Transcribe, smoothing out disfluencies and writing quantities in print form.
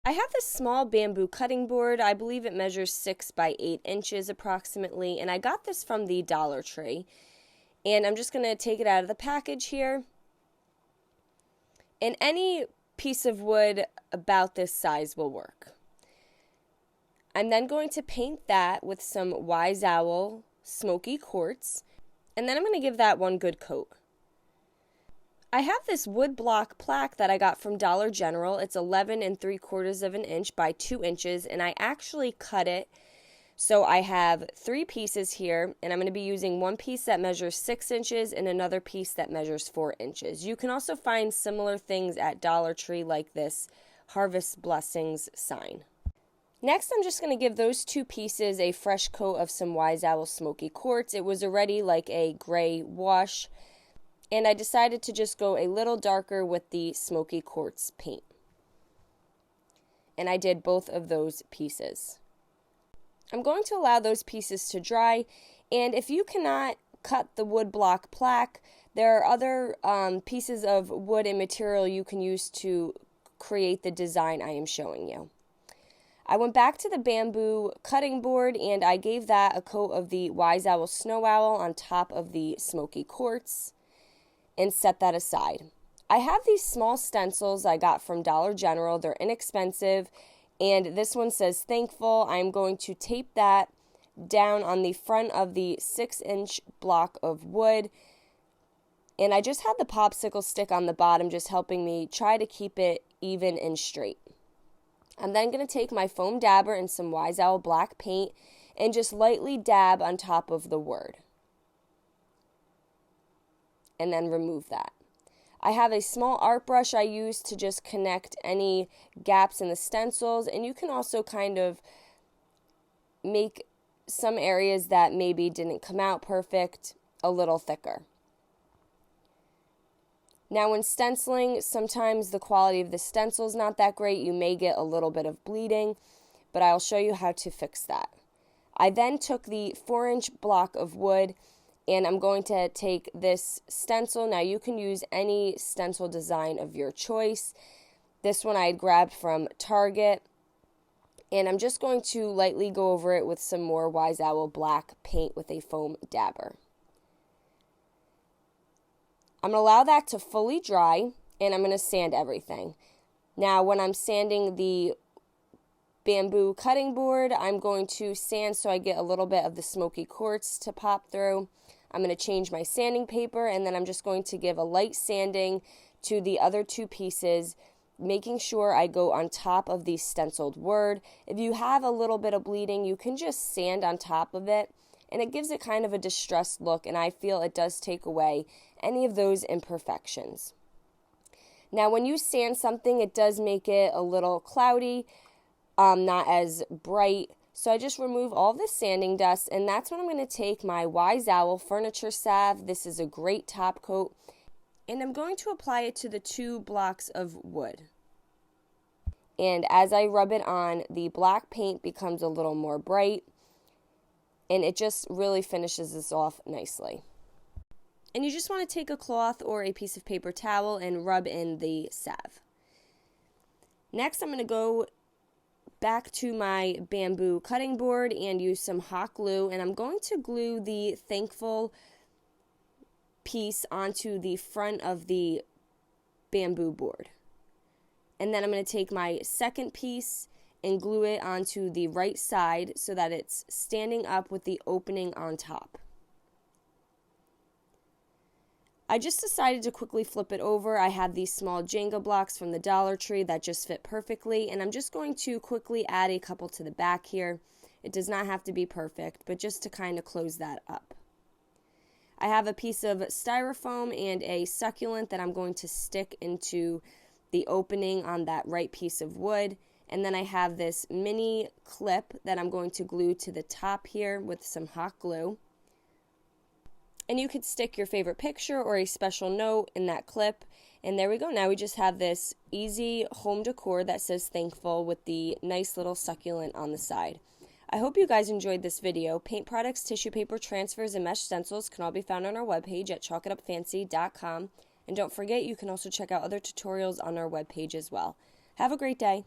I have this small bamboo cutting board. I believe it measures 6 by 8 inches approximately, and I got this from the Dollar Tree. And I'm just going to take it out of the package here. And any piece of wood about this size will work. I'm then going to paint that with some Wise Owl smoky quartz, and then I'm going to give that one good coat. I have this wood block plaque that I got from Dollar General. It's 11 3/4 of an inch by 2 inches, and I actually cut it. So I have 3 pieces here, and I'm going to be using one piece that measures 6 inches and another piece that measures 4 inches. You can also find similar things at Dollar Tree like this Harvest Blessings sign. Next, I'm just going to give those 2 pieces a fresh coat of some Wise Owl smoky quartz. It was already like a gray wash, and I decided to just go a little darker with the smoky quartz paint. And I did both of those pieces. I'm going to allow those pieces to dry, and if you cannot cut the wood block plaque, there are other pieces of wood and material you can use to create the design I am showing you. I went back to the bamboo cutting board and I gave that a coat of the Wise Owl Snow Owl on top of the smoky quartz and set that aside. I have these small stencils I got from Dollar General. They're inexpensive, and this one says Thankful. I'm going to tape that down on the front of the 6-inch block of wood, and I just had the popsicle stick on the bottom just helping me try to keep it even and straight. I'm then going to take my foam dabber and some Wise Owl black paint and just lightly dab on top of the word. And then remove that. I have a small art brush I use to just connect any gaps in the stencils, and you can also kind of make some areas that maybe didn't come out perfect a little thicker. Now when stenciling, sometimes the quality of the stencil is not that great. You may get a little bit of bleeding, but I'll show you how to fix that. I then took the 4-inch block of wood, and I'm going to take this stencil. Now you can use any stencil design of your choice. This one I had grabbed from Target. And I'm just going to lightly go over it with some more Wise Owl black paint with a foam dabber. I'm going to allow that to fully dry, and I'm going to sand everything. Now when I'm sanding the bamboo cutting board, I'm going to sand so I get a little bit of the smoky quartz to pop through. I'm going to change my sanding paper, and then I'm just going to give a light sanding to the other 2 pieces, making sure I go on top of the stenciled word. If you have a little bit of bleeding, you can just sand on top of it, and it gives it kind of a distressed look, and I feel it does take away any of those imperfections. Now when you sand something, it does make it a little cloudy, not as bright. So I just remove all the sanding dust, and that's when I'm going to take my Wise Owl furniture salve. This is a great top coat, and I'm going to apply it to the 2 blocks of wood. And as I rub it on, the black paint becomes a little more bright, and it just really finishes this off nicely. And you just want to take a cloth or a piece of paper towel and rub in the salve. Next, I'm going to go back to my bamboo cutting board and use some hot glue, and I'm going to glue the Thankful piece onto the front of the bamboo board. And then I'm going to take my second piece and glue it onto the right side so that it's standing up with the opening on top. I just decided to quickly flip it over. I have these small Jenga blocks from the Dollar Tree that just fit perfectly, and I'm just going to quickly add a couple to the back here. It does not have to be perfect, but just to kind of close that up. I have a piece of styrofoam and a succulent that I'm going to stick into the opening on that right piece of wood, and then I have this mini clip that I'm going to glue to the top here with some hot glue. And you could stick your favorite picture or a special note in that clip. And there we go. Now we just have this easy home decor that says Thankful with the nice little succulent on the side. I hope you guys enjoyed this video. Paint products, tissue paper, transfers, and mesh stencils can all be found on our webpage at chalkitupfancy.com. And don't forget, you can also check out other tutorials on our webpage as well. Have a great day.